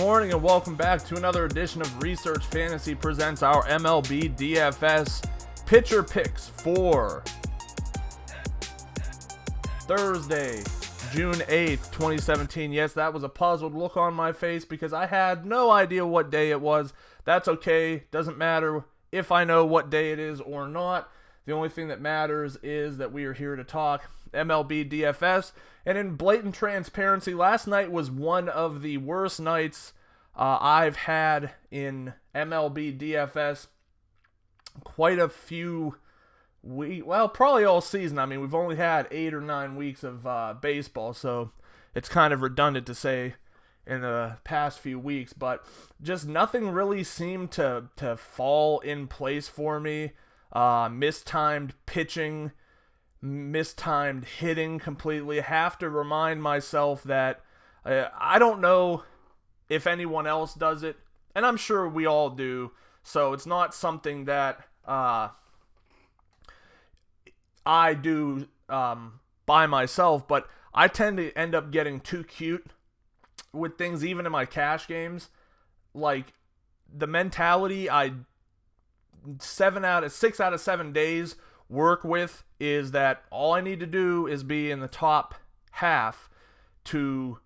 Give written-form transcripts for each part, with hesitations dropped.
morning and welcome back to another edition of Research Fantasy presents our MLB DFS pitcher picks for Thursday, June 8th, 2017. Yes, that was a puzzled look on my face because I had no idea what day it was. That's okay. Doesn't matter if I know what day it is or not. The only thing that matters is that we are here to talk MLB DFS. And in blatant transparency, last night was one of the worst nights I've had in MLB DFS. Quite a few weeks, well, probably all season. I mean, we've only had 8 or 9 weeks of baseball, so it's kind of redundant to say in the past few weeks. But just nothing really seemed to fall in place for me. Mistimed pitching, mistimed hitting completely. I have to remind myself that I don't know if anyone else does it, and I'm sure we all do, so it's not something that I do by myself, but I tend to end up getting too cute with things, even in my cash games. Like, the mentality 6 out of 7 days work with is that all I need to do is be in the top half to,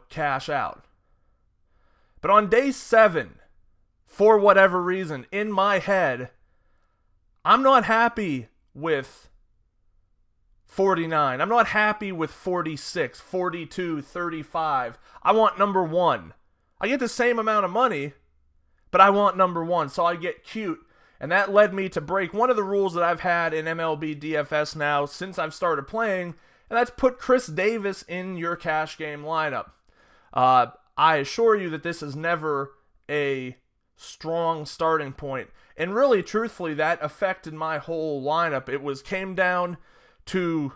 cash out. But on day 7, for whatever reason, in my head, I'm not happy with 49. I'm not happy with 46, 42, 35. I want number 1. I get the same amount of money, but I want number 1, so I get cute. And that led me to break one of the rules that I've had in MLB DFS now since I've started playing, and that's put Chris Davis in your cash game lineup. I assure you that this is never a strong starting point. And really, truthfully, that affected my whole lineup. It came down to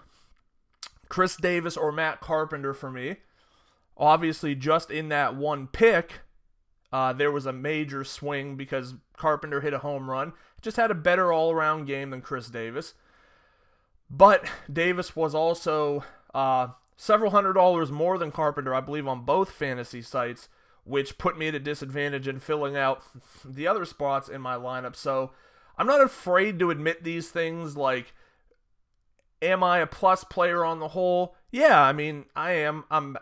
Chris Davis or Matt Carpenter for me. Obviously, just in that one pick, there was a major swing because Carpenter hit a home run. Just had a better all-around game than Chris Davis. But Davis was also several $100s more than Carpenter, I believe, on both fantasy sites, which put me at a disadvantage in filling out the other spots in my lineup. So I'm not afraid to admit these things. Like, am I a plus player on the whole? Yeah, I mean, I am. I'm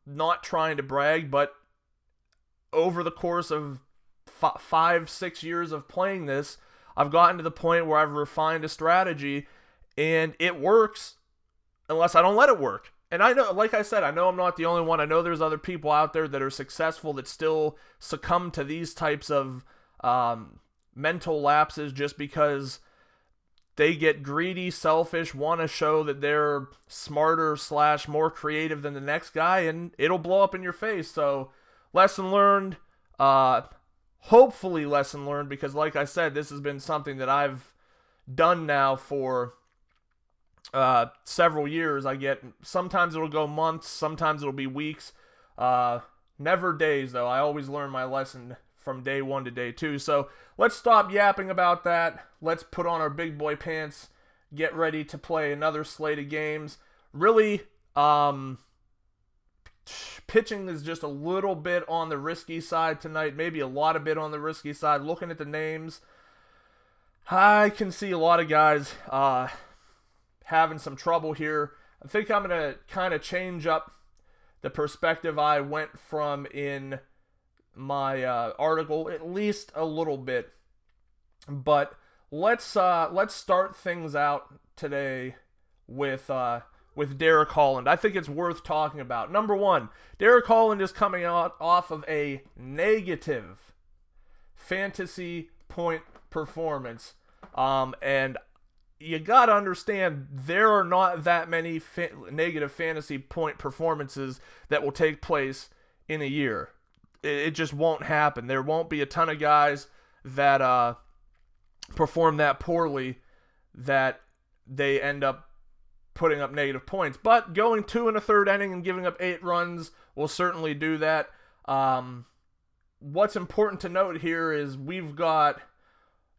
not trying to brag, but over the course of 5-6 years of playing this, I've gotten to the point where I've refined a strategy, and it works unless I don't let it work. And I know, like I said, I know I'm not the only one. I know there's other people out there that are successful that still succumb to these types of mental lapses just because they get greedy, selfish, want to show that they're smarter / more creative than the next guy, and it'll blow up in your face. So, lesson learned, hopefully lesson learned, because like I said, this has been something that I've done now for several years. Sometimes it'll go months, sometimes it'll be weeks, never days though. I always learn my lesson from day 1 to day 2. So let's stop yapping about that. Let's put on our big boy pants, get ready to play another slate of games. Really, pitching is just a little bit on the risky side tonight, maybe a lot of bit on the risky side. Looking at the names, I can see a lot of guys having some trouble here. I think I'm going to kind of change up the perspective I went from in my article, at least a little bit. But let's start things out today with Derek Holland. I think it's worth talking about. Number 1, Derek Holland is coming out off of a negative fantasy point performance. And you got to understand, there are not that many negative fantasy point performances that will take place in a year. It just won't happen. There won't be a ton of guys that perform that poorly that they end up putting up negative points. But going 2 1/3 inning and giving up 8 runs will certainly do that. What's important to note here is we've got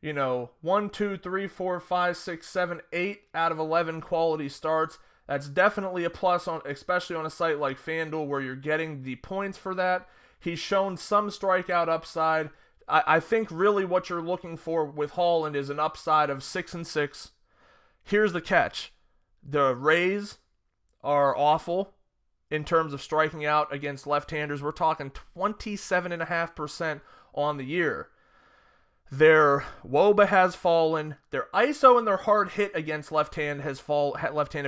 1, 2, 3, 4, 5, 6, 7, 8 out of 11 quality starts. That's definitely a plus, especially on a site like FanDuel where you're getting the points for that. He's shown some strikeout upside. I think really what you're looking for with Holland is an upside of 6-6. Here's the catch. The Rays are awful in terms of striking out against left-handers. We're talking 27.5% on the year. Their WOBA has fallen. Their ISO and their hard hit against left-handed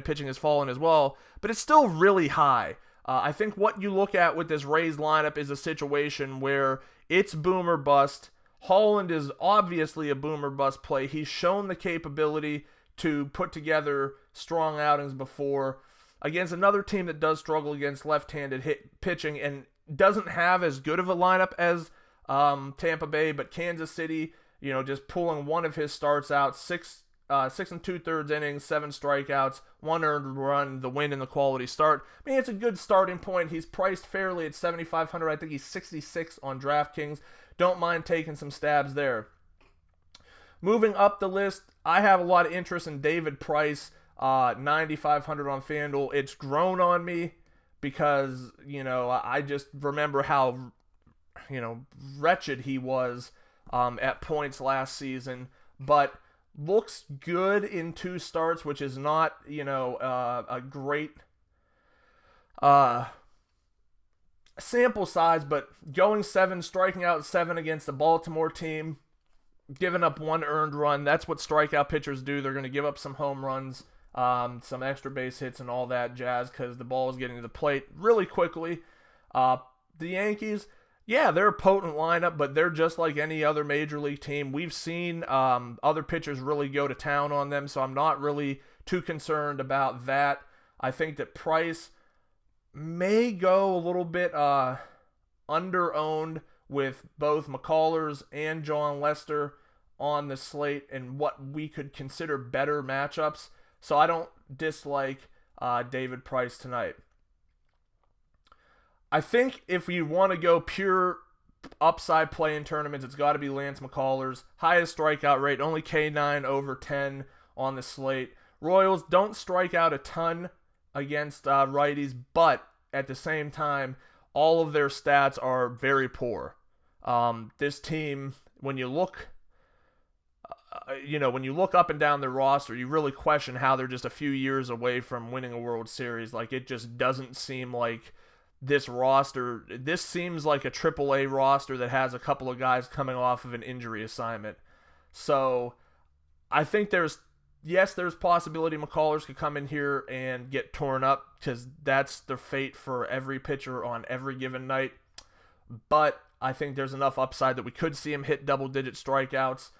pitching has fallen as well, but it's still really high. I think what you look at with this Rays lineup is a situation where it's boom or bust. Holland is obviously a boom or bust play. He's shown the capability to put together strong outings before against another team that does struggle against left-handed pitching and doesn't have as good of a lineup as Tampa Bay, but Kansas City, just pulling one of his starts out, 6 2/3 innings, 7 strikeouts, 1 earned run, the win and the quality start. I mean, it's a good starting point. He's priced fairly at 7,500. I think he's 66 on DraftKings. Don't mind taking some stabs there. Moving up the list, I have a lot of interest in David Price, 9,500 on FanDuel. It's grown on me because, I just remember how, wretched he was at points last season, but looks good in 2 starts, which is not, a great sample size, but going 7, striking out 7 against the Baltimore team, giving up 1 earned run. That's what strikeout pitchers do. They're going to give up some home runs, some extra base hits and all that jazz because the ball is getting to the plate really quickly. The Yankees, yeah, they're a potent lineup, but they're just like any other major league team. We've seen other pitchers really go to town on them, so I'm not really too concerned about that. I think that Price may go a little bit under-owned with both McCullers and John Lester on the slate and what we could consider better matchups. So I don't dislike David Price tonight. I think if you want to go pure upside play in tournaments, it's got to be Lance McCullers. Highest strikeout rate, only K9 over 10 on the slate. Royals don't strike out a ton against righties, but at the same time, all of their stats are very poor. This team, when you look up and down their roster, you really question how they're just a few years away from winning a World Series. Like, it just doesn't seem like this roster. This seems like a AAA roster that has a couple of guys coming off of an injury assignment. So I think there's possibility McCullers could come in here and get torn up because that's the fate for every pitcher on every given night. But I think there's enough upside that we could see him hit double-digit strikeouts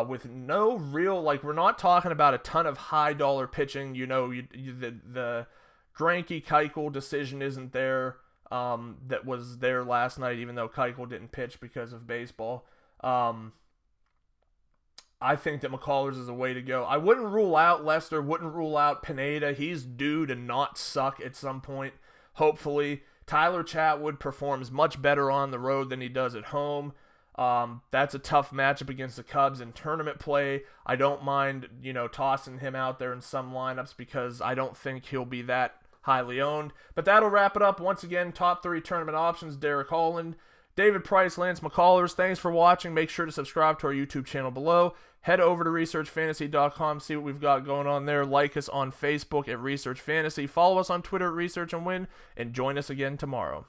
with no real, we're not talking about a ton of high-dollar pitching. The Greinke Keuchel decision isn't there. That was there last night, even though Keuchel didn't pitch because of baseball. I think that McCullers is a way to go. I wouldn't rule out Lester, wouldn't rule out Pineda. He's due to not suck at some point, hopefully. Tyler Chatwood performs much better on the road than he does at home. That's a tough matchup against the Cubs in tournament play. I don't mind, tossing him out there in some lineups because I don't think he'll be that highly owned. But that'll wrap it up. Once again, top 3 tournament options, Derek Holland, David Price, Lance McCullers. Thanks for watching. Make sure to subscribe to our YouTube channel below. Head over to researchfantasy.com, see what we've got going on there. Like us on Facebook at Research Fantasy. Follow us on Twitter at Research and Win, and join us again tomorrow.